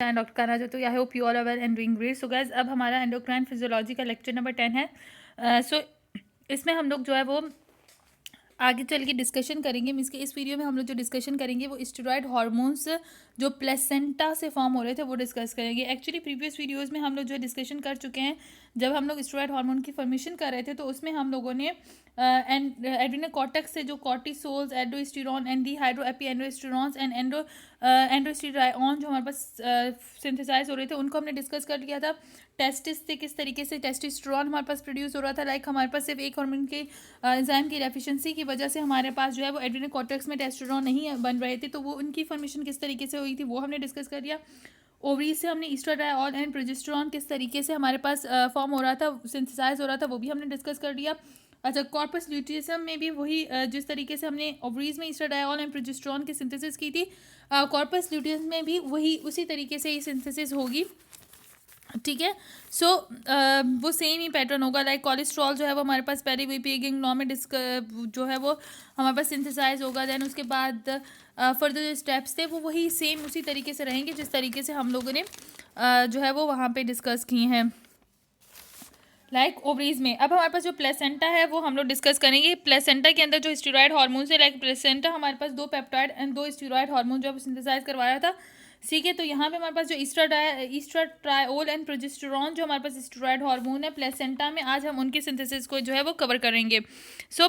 Doctor काना जो तो I hope you all are well and doing great. So guys, अब हमारा एंडोक्राइन फिजियोलॉजी का लेक्चर नंबर 10 है। सो इसमें हम लोग जो है वो आगे चल के डिस्कशन करेंगे। मीन्स के इस वीडियो में हम लोग जो डिस्कशन करेंगे वो स्टेरॉयड हार्मोन्स जो प्लेसेंटा से फॉर्म हो रहे थे वो डिस्कस करेंगे। एक्चुअली प्रीवियस वीडियोस में हम लोग जो डिस्कशन कर चुके हैं, जब हम लोग स्टेरॉयड हार्मोन की फॉर्मेशन कर रहे थे तो उसमें हम लोगों ने एड्रेनल कॉर्टेक्स से जो कॉर्टिसोल्स, एल्डोस्टेरोन, एंडोस्टेरॉन्स एंड एंडोस्टेरायोन जो हमारे पास सिंथेसाइज हो रहे थे उनको हमने डिस्कस कर लिया था। टेस्टिस से किस तरीके से टेस्टोस्टेरोन हमारे पास प्रोड्यूस हो रहा था, लाइक हमारे पास सिर्फ एक हार्मोन के एंजाइम की डेफिशिएंसी की वजह से हमारे पास जो है वो एड्रेनल कॉर्टेक्स में टेस्टोस्टेरोन नहीं बन रहे थे, तो वो उनकी फॉर्मेशन किस तरीके से हुई थी वो हमने डिस्कस कर लिया। ओवरीज से हमने ईस्ट्राडायोल एंड प्रोजेस्टेरोन किस तरीके से हमारे पास फॉर्म हो रहा था, सिंथेसाइज हो रहा था, वो भी हमने डिस्कस कर लिया। अच्छा, कॉर्पस ल्यूटियसम में भी वही जिस तरीके से हमने ओवरीज में ईस्ट्राडायोल एंड प्रोजेस्टेरोन की सिंथेसिस की थी, कॉर्पस ल्यूटियस में भी वही उसी तरीके से ही सिंथेसिस होगी। ठीक है। सो वो सेम ही पैटर्न होगा। लाइक कोलेस्ट्रॉल जो है वो हमारे पास पहले वीपी गिंग में जो है वो हमारे पास सिंथेसाइज होगा। देन उसके बाद फर्दर जो स्टेप्स थे वो वही सेम उसी तरीके से रहेंगे जिस तरीके से हम लोगों ने जो है वो वहाँ पे डिस्कस किए हैं। लाइक ओवरीज में अब हमारे पास जो प्लेसेंटा है वो हम लोग डिस्कस करेंगे। प्लेसेंटा के अंदर जो स्टेरॉयड हार्मोन है, लाइक प्लेसेंटा हमारे पास 2 पेप्टाइड एंड 2 स्टेरॉयड हार्मोन जो है सिंथेसाइज करवाया था। ठीक है, तो यहाँ पे हमारे पास जो ईस्ट्राट्रायोल एंड प्रोजेस्टेरोन जो हमारे पास स्टेरॉयड हार्मोन है प्लेसेंटा में, आज हम उनकी सिंथेसिस को जो है वो कवर करेंगे। सो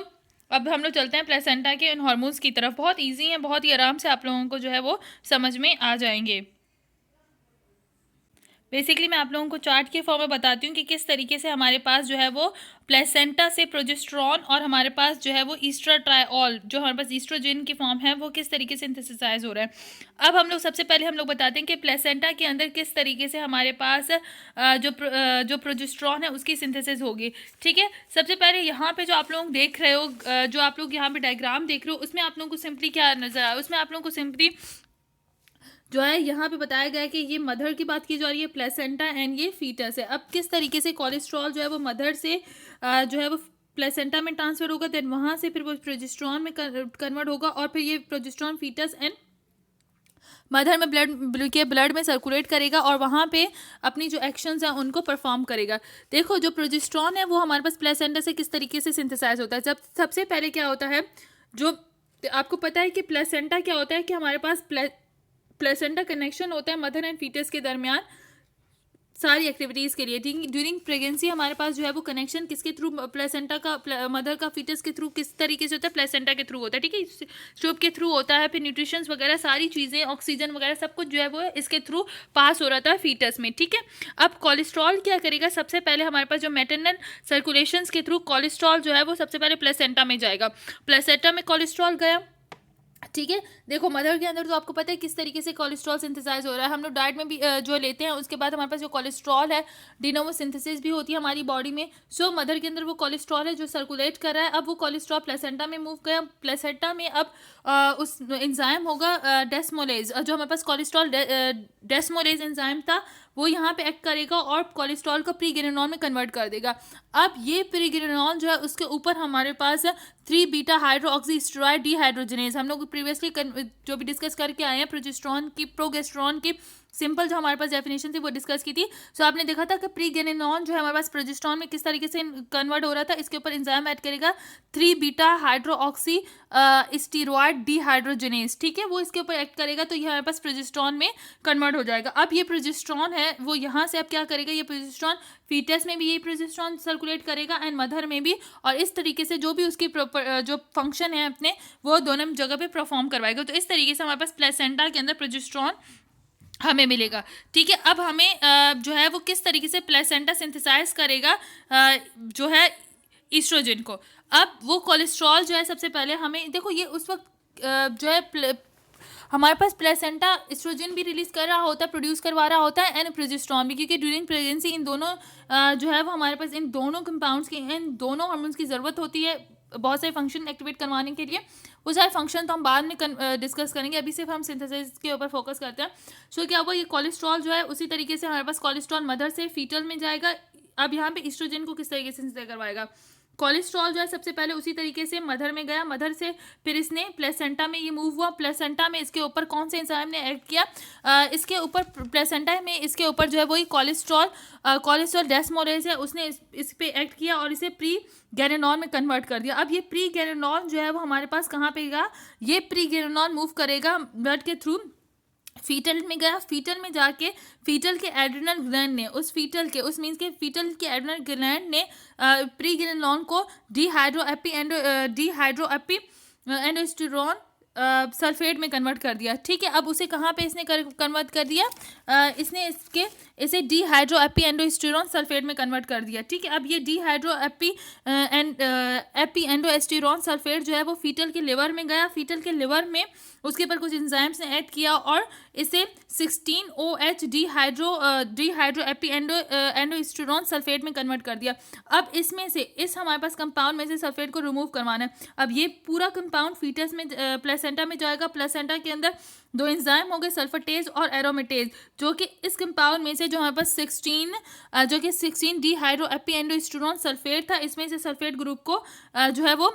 अब हम लोग चलते हैं प्लेसेंटा के उन हार्मोन्स की तरफ। बहुत ईजी है, बहुत ही आराम से आप लोगों को जो है वो समझ में आ जाएंगे। बेसिकली मैं आप लोगों को चार्ट के फॉर्म में बताती हूँ कि किस तरीके से हमारे पास जो है वो प्लेसेंटा से प्रोजेस्टेरोन और हमारे पास जो है वो ईस्ट्राट्रायोल जो हमारे पास ईस्ट्रोजन की फॉर्म है वो किस तरीके से सिंथेसाइज हो रहा है। अब हम लोग सबसे पहले हम लोग बताते हैं कि प्लेसेंटा के अंदर किस तरीके से हमारे पास जो प्रोजेस्टेरोन है उसकी सिंथेसिस होगी। ठीक है, सबसे पहले यहाँ पे जो आप लोग देख रहे हो, जो आप लोग यहाँ पे डायग्राम देख रहे हो, उसमें आप लोगों को सिंपली क्या नजर आया, उसमें आप लोगों को सिंपली जो है यहाँ पे बताया गया है कि ये मदर की बात की जा रही है, प्लेसेंटा एंड ये फीटस है। अब किस तरीके से कोलेस्ट्रॉल जो है वो मदर से जो है वो प्लेसेंटा में ट्रांसफर होगा, देन वहाँ से फिर वो प्रोजेस्टेरोन में कन्वर्ट होगा और फिर ये प्रोजेस्टेरोन फीटस एंड मदर में ब्लड में सर्कुलेट करेगा और वहाँ पे अपनी जो एक्शंस हैं उनको परफॉर्म करेगा। देखो, जो प्रोजेस्टेरोन है वो हमारे पास प्लेसेंटा से किस तरीके से सिंथेसाइज होता है। जब सबसे पहले क्या होता है, जो आपको पता है कि प्लेसेंटा क्या होता है कि हमारे पास प्लेसेंटा कनेक्शन होता है मदर एंड फीटस के दरमियान सारी एक्टिविटीज़ के लिए। ड्यूरिंग प्रेगनेंसी हमारे पास जो है वो कनेक्शन किसके थ्रू, प्लेसेंटा का, मदर का फीटस के थ्रू किस तरीके से होता है, प्लेसेंटा के थ्रू होता है। ठीक है, ट्यूब के थ्रू होता है, फिर न्यूट्रिशन वगैरह सारी चीज़ें, ऑक्सीजन वगैरह सब कुछ जो है वो इसके थ्रू पास हो रहा था फीटस में। ठीक है, अब कोलेस्ट्रॉल क्या करेगा, सबसे पहले हमारे पास जो मैटरनल सर्कुलेशन के थ्रू कोलेस्ट्रॉल जो है वो सबसे पहले प्लेसेंटा में जाएगा। प्लेसेंटा में कोलेस्ट्रॉल गया। ठीक है, देखो मदर के अंदर तो आपको पता है किस तरीके से कोलेस्ट्रॉल सिंथेसाइज हो रहा है, हम लोग डाइट में भी जो लेते हैं उसके बाद हमारे पास जो कोलेस्ट्रॉल है डिनोवो सिंथेसिस भी होती है हमारी बॉडी में। सो मदर के अंदर वो कोलेस्ट्रॉल है जो सर्कुलेट कर रहा है। अब वो कोलेस्ट्रॉल प्लेसेंटा में मूव गया। प्लेसेंटा में अब उस एंजाइम होगा डेस्मोलेज, जो हमारे पास कोलेस्ट्रॉल डेस्मोलेज एंजाइम था वो यहाँ पे एक्ट करेगा और कोलेस्ट्रॉल को प्रीग्रेनॉल में कन्वर्ट कर देगा। अब ये प्रीग्रेनॉल जो है उसके ऊपर हमारे पास 3 बीटा हाइड्रोक्सी स्टेरॉयड डीहाइड्रोजनेज, हम लोग प्रीवियसली जो भी डिस्कस करके आए हैं प्रोजेस्टेरोन की सिंपल जो हमारे पास डेफिनेशन थी वो डिस्कस की थी। सो आपने देखा था कि प्रीग्रेनॉल जो है हमारे पास प्रोजेस्टेरोन में किस तरीके से कन्वर्ट हो रहा था, इसके ऊपर एंजाइम ऐड करेगा 3 बीटा हाइड्रोक्सी स्टेरॉयड डीहाइड्रोजनेज। ठीक है, वो इसके ऊपर एक्ट करेगा तो ये हमारे पास प्रोजेस्टेरोन में कन्वर्ट हो जाएगा। अब ये प्रोजेस्टेरोन है वो यहाँ से अब क्या करेगा, ये प्रोजेस्टेरोन फीटस में भी ये प्रोजेस्टेरोन सर्कुलेट करेगा एंड मदर में भी, और इस तरीके से जो भी उसकी जो फंक्शन है अपने वो दोनों जगह पे परफॉर्म करवाएगा। तो इस तरीके से हमारे पास प्लेसेंटा के अंदर प्रोजेस्टेरोन हमें मिलेगा। ठीक है, अब हमें जो है वो किस तरीके से प्लेसेंटा सिंथेसाइज करेगा जो है ईस्ट्रोजन को। अब वो कोलेस्ट्रॉल जो है सबसे पहले हमें देखो, ये उस वक्त जो है हमारे पास प्लेसेंटा एस्ट्रोजन भी रिलीज कर रहा होता है, प्रोड्यूस करवा रहा होता है एंड प्रोजेस्टेरोन भी, क्योंकि ड्यूरिंग प्रेगनेंसी इन दोनों जो है वो हमारे पास इन दोनों कंपाउंड्स की, इन दोनों हार्मोन्स की ज़रूरत होती है बहुत सारे फंक्शन एक्टिवेट करवाने के लिए। वो सारे फंक्शन तो हम बाद में डिस्कस करेंगे, अभी सिर्फ हम सिंथेसिस के ऊपर फोकस करते हैं। सो क्या हुआ, ये कोलेस्ट्रॉल जो है उसी तरीके से हमारे पास कोलेस्ट्रॉल मदर से फीटल में जाएगा। अब यहाँ पे एस्ट्रोजन को किस तरीके से सिंथेसाइज करवाएगा, कोलेस्ट्रॉल जो है सबसे पहले उसी तरीके से मदर में गया, मदर से फिर इसने प्लेसेंटा में ये मूव हुआ, प्लेसेंटा में इसके ऊपर कौन से एंजाइम ने एक्ट किया, इसके ऊपर प्लेसेंटा में इसके ऊपर जो है वही कोलेस्ट्रॉल डेस्मोरेज है, उसने इस पे एक्ट किया और इसे प्री गैरेनॉल में कन्वर्ट कर दिया। अब ये प्री गैरेनॉल जो है वो हमारे पास कहाँ पे गया, ये प्री गैरेनॉल मूव करेगा ब्लड के थ्रू, फीटल में गया, फीटल में जाके फीटल के एड्रिनल ग्लैंड ने उस फीटल के फीटल के एड्रिनल ग्लैंड ने प्रीगेनिनॉन को डिहाइड्रोएपी एंडोस्टेरोन सल्फेट में कन्वर्ट कर दिया। ठीक है, अब उसे कहाँ पे इसने कन्वर्ट कर दिया, इसे डिहाइड्रोएपी एंडोस्टेरोन सल्फेट में कन्वर्ट कर दिया। ठीक है, अब ये डिहाइड्रोएपी एंडोस्टेरोन सल्फेट जो है वो फीटल के लिवर में गया, फीटल के लिवर में उसके ऊपर कुछ एंजाइम्स ने ऐड किया और इसे 16OH डिहाइड्रोएपी एंडोस्टेरोन सल्फेट में कन्वर्ट कर दिया। अब इसमें से हमारे पास कंपाउंड में से सल्फेट को रिमूव करवाना है। अब ये पूरा कंपाउंड फीटस में प्लेसेंटा में जाएगा, प्लेसेंटा के अंदर दो एंजाइम हो गए सल्फेटेज और एरोमेटेज, जो कि इस कंपाउंड में से जो हमारे पास 16 डिहाइड्रोएपी एंडोस्टेरोन सल्फेट था, इसमें से सल्फेट ग्रुप को जो है वो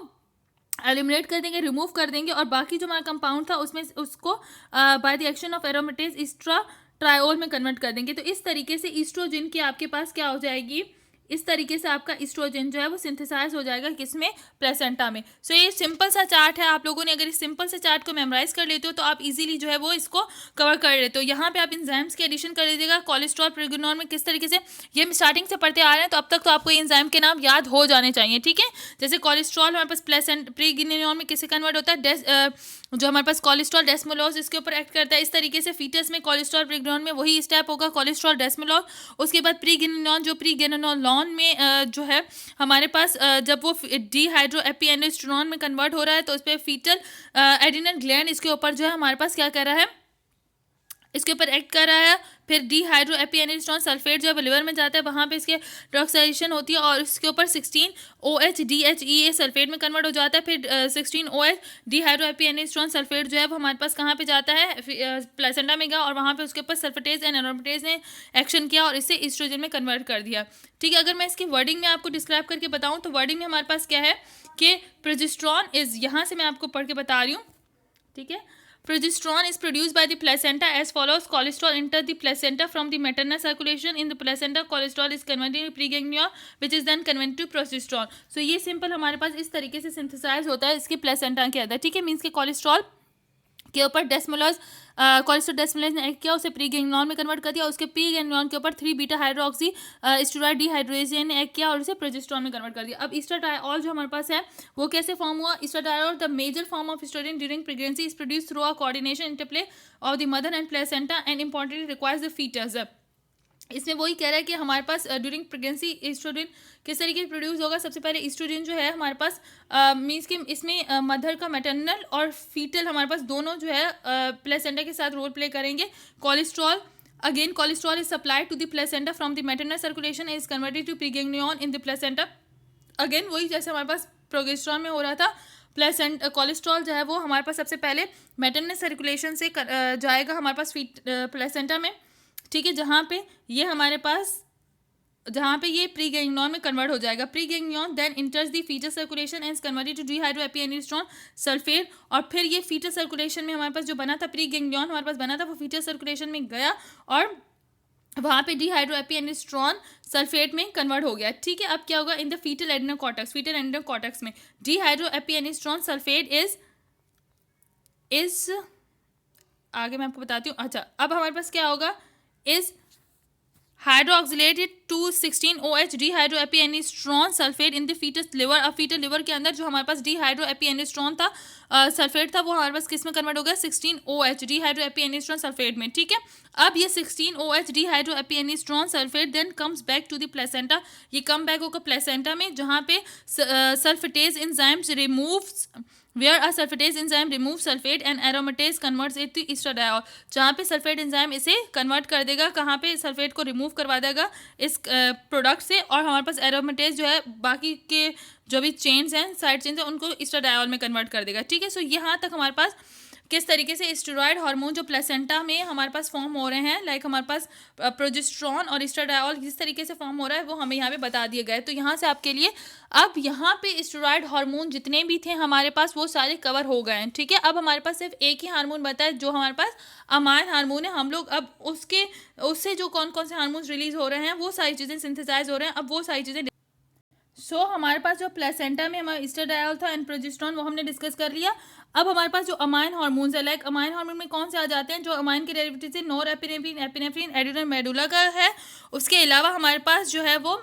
एलिमिनेट कर देंगे, रिमूव कर देंगे और बाकी जो हमारा कंपाउंड था उसमें उसको by the action of aromatase oestradiol में कन्वर्ट कर देंगे। तो इस तरीके से ईस्ट्रोजन की आपके पास क्या हो जाएगी, इस तरीके से आपका ईस्ट्रोजन जो है वो सिंथेसाइज हो जाएगा किसमें, प्लेसेंटा में। सो ये सिंपल सा चार्ट है, आप लोगों ने अगर इस सिंपल से चार्ट को मेमोराइज कर लेते हो तो आप इजीली जो है वो इसको कवर कर लेते हो। यहाँ पे आप एंजाइम्स के एडिशन कर लीजिएगा, कोलेस्ट्रॉल प्रीगेनिनॉल में किस तरीके से, ये स्टार्टिंग से पढ़ते आ रहे हैं तो अब तक तो आपको ये एंजाइम के नाम याद हो जाने चाहिए। ठीक है, जैसे कोलेस्ट्रॉल हमारे पास प्रीगेनिनॉल में किससे कन्वर्ट होता है, जो हमारे पास कोलेस्ट्रॉल डेस्मोलोज इसके ऊपर एक्ट करता है। इस तरीके से फीटस में कोलेस्ट्रॉल प्रीगेनिनॉल में वही स्टेप होगा, कोलेस्ट्रॉल डेस्मोलोज, उसके बाद प्रीगेनिनॉल जो प्रीगेनिनोलॉन में जो है हमारे पास जब वो डिहाइड्रोएपी एंडोस्टेरोन में कन्वर्ट हो रहा है तो उस पर फीटल एड्रिनल ग्लैंड इसके ऊपर जो है हमारे पास क्या कर रहा है, इसके ऊपर एक्ट कर रहा है। फिर डिहाइड्रोएपी एंडोस्टेरोन सल्फेट जो है लिवर में जाता है, वहाँ पे इसके डिऑक्साइडेशन होती है और इसके ऊपर 16OH DHEA सल्फेट में कन्वर्ट हो जाता है। फिर 16OH डिहाइड्रोएपी एंडोस्टेरोन सल्फेट जो है वो हमारे पास कहाँ पे जाता है, प्लेसेंटा में गया और वहाँ पे उसके ऊपर सल्फेटेज एंड एरोमेटेज ने एक्शन किया और इसे ईस्ट्रोजन में कन्वर्ट कर दिया। ठीक है, अगर मैं इसकी वर्डिंग में आपको डिस्क्राइब करके बताऊँ तो वर्डिंग में हमारे पास क्या है कि प्रोजेस्टेरोन इज, यहाँ से मैं आपको पढ़ के बता रही हूँ। ठीक है, progesterone is produced by the placenta as follows. Cholesterol enters the placenta from the maternal circulation. In the placenta, cholesterol is converted to preganglion, which is then converted to progesterone. So ये simple हमारे पास इस तरीके से synthesise होता है इसके placenta के अंदर। ठीक है, मीन्स के कोलेस्ट्रॉल के ऊपर कोलेस्ट्रॉल डेस्मोलेज ने एक्ट किया, उसे प्रीगेनिनॉल में कन्वर्ट कर दिया, उसके प्रीगेनिनॉल के ऊपर 3 बीटा हाइड्रोक्सी स्टेरॉइड डिहाइड्रोजेन ने एक्ट किया और इसे प्रोजेस्टेरोन में कन्वर्ट कर दिया। अब ईस्ट्राडायोल जो हमारे पास है वो कैसे फॉर्म हुआ, oestradiol the major form of oestrogen during pregnancy is produce through a coordination interplay of the mother and placenta and importantly requires the fetus. इसमें वही कह रहा है कि हमारे पास ड्यूरिंग प्रेगनेंसी ईस्ट्रोजन किस तरीके से प्रोड्यूस होगा। सबसे पहले ईस्ट्रोजन जो है हमारे पास मीन्स कि इसमें मदर का मैटरनल और फीटल हमारे पास दोनों जो है प्लेसेंटा के साथ रोल प्ले करेंगे। Cholesterol is supplied to the placenta from the maternal circulation is converted to pregnenolone in the placenta. Again वही जैसे हमारे पास प्रोजेस्टेरोन में हो रहा था, कोलेस्ट्रॉल जो है वो हमारे पास सबसे पहले मैटरनल सर्कुलेशन से जाएगा हमारे पास प्लेसेंटा में। ठीक है, जहाँ पे ये प्रीगेनिनॉन में कन्वर्ट हो जाएगा। Pregnenolone then enters the fetus circulation and converted to dehydroepiandrosterone sulphate, और फिर ये फीटस सर्कुलेशन में हमारे पास जो बना था प्रीगेनिनॉन हमारे पास बना था वो फीटस सर्कुलेशन में गया और वहाँ पे डिहाइड्रोएपी एंडोस्टेरोन सल्फेट में कन्वर्ट हो गया। ठीक है, अब क्या होगा इन द फीटल एडेनोकॉर्टेक्स में डिहाइड्रोएपी एंडोस्टेरोन सल्फेट इज आगे मैं आपको बताती हूँ। अच्छा, अब हमारे पास क्या होगा, is hydroxylated to 16OH dehydroepiandrosterone sulphate in the fetus liver. अब फीटल लिवर के अंदर जो हमारे पास डिहाइड्रोएपी एंडोस्टेरोन था सल्फेट था वो हमारे पास किस में कन्वर्ट हो गया, 16OH डिहाइड्रोएपी एंडोस्टेरोन सल्फेट में। ठीक है, अब ये 16OH dehydroepiandrosterone sulphate then comes back to the placenta, ये कम बैक होगा प्लेसेंटा में जहाँ पे sulphatase enzymes removes where a sulfatase enzyme removes sulfate and aromatase converts it to estradiol, जहाँ पे सल्फेट एंजाइम इसे कन्वर्ट कर देगा, कहाँ पे सल्फेट को रिमूव करवा देगा इस प्रोडक्ट से, और हमारे पास एरोमेटेज जो है बाकी के जो भी चेन्स हैं साइड चेन्स हैं उनको एस्ट्राडायोल में कन्वर्ट कर देगा। ठीक है, सो यहाँ तक हमारे पास किस तरीके से स्टेरॉयड हार्मोन जो प्लेसेंटा में हमारे पास फॉर्म हो रहे हैं, लाइक हमारे पास प्रोजेस्टेरॉन और एस्ट्राडायोल किस तरीके से फॉर्म हो रहा है वो हमें यहाँ पे बता दिए गए। तो यहाँ से आपके लिए अब यहाँ पे स्टेरॉयड हार्मोन जितने भी थे हमारे पास वो सारे कवर हो गए हैं, ठीक है। अब हमारे पास सिर्फ एक ही हार्मोन बता है जो हमारे पास अमाइन हार्मोन है। हम लोग अब उससे जो कौन कौन से हार्मोन्स रिलीज हो रहे हैं वो सारी चीज़ें सिंथेसाइज हो रहे हैं, अब वो सारी चीज़ें हमारे पास जो प्लेसेंटा में हमारा एस्ट्राडायोल था एंड प्रोजेस्टेरॉन वो हमने डिस्कस कर लिया। अब हमारे पास जो अमाइन हार्मोन्स है, लाइक अमाइन हार्मोन में कौन से आ जाते हैं, जो अमाइन के डेरिवेटिव से नोरएपिनेफ्रिन, एपिनेफ्रिन, एड्रेनल मेडुला का है। उसके अलावा हमारे पास जो है वो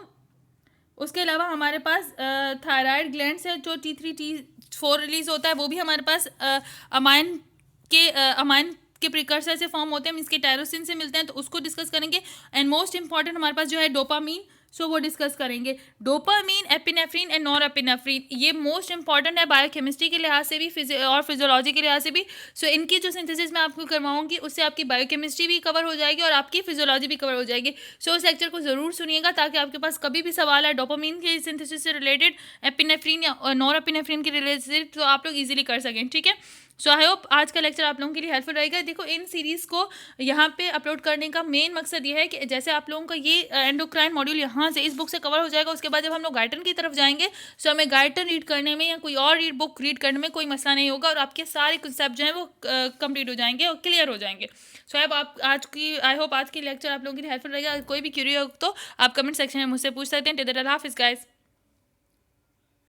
थायराइड ग्लैंड से जो T3 T4 रिलीज होता है वो भी हमारे पास अमाइन के प्रिकर्सर से फॉर्म होते हैं, इसके टायरोसिन से मिलते हैं, तो उसको डिस्कस करेंगे। एंड मोस्ट इंपॉर्टेंट हमारे पास जो है डोपामीन, वो डिस्कस करेंगे। डोपामीन, एपिनेफ्रिन एंड नॉरएपिनेफ्रिन ये मोस्ट इंपॉर्टेंट है बायोकेमिस्ट्री के लिहाज से भी और फिजियोलॉजी के लिहाज से भी। इनकी जो सिंथेसिस मैं आपको करवाऊंगी उससे आपकी बायोकेमिस्ट्री भी कवर हो जाएगी और आपकी फिजियोलॉजी भी कवर हो जाएगी। उस लेक्चर को ज़रूर सुनिएगा ताकि आपके पास कभी भी सवाल है डोपामीन के सिंथेसिस से रिलेटेड, एपिनेफ्रिन या नॉरएपिनेफ्रिन के रिलेटेड, तो आप लोग ईजिली कर सकें, ठीक है। आई होप आज का लेक्चर आप लोगों के लिए हेल्पफुल रहेगा। देखो इन सीरीज़ को यहाँ पे अपलोड करने का मेन मकसद ये है कि जैसे आप लोगों का ये एंडोक्राइन मॉड्यूल यहाँ से इस बुक से कवर हो जाएगा, उसके बाद जब हम लोग गाइटन की तरफ जाएंगे हमें गाइटन रीड करने में या कोई और बुक रीड करने में कोई मसला नहीं होगा और आपके सारे कंसेप्ट जो हैं वो कंप्लीट हो जाएंगे और क्लियर हो जाएंगे। आई होप आज की लेक्चर आप लोगों के लिए हेल्पफुल रहेगा। कोई भी क्यूरी हो तो आप कमेंट सेक्शन में मुझसे पूछ सकते हैं। टेदर अल्लाह हाफिज़ गाइस।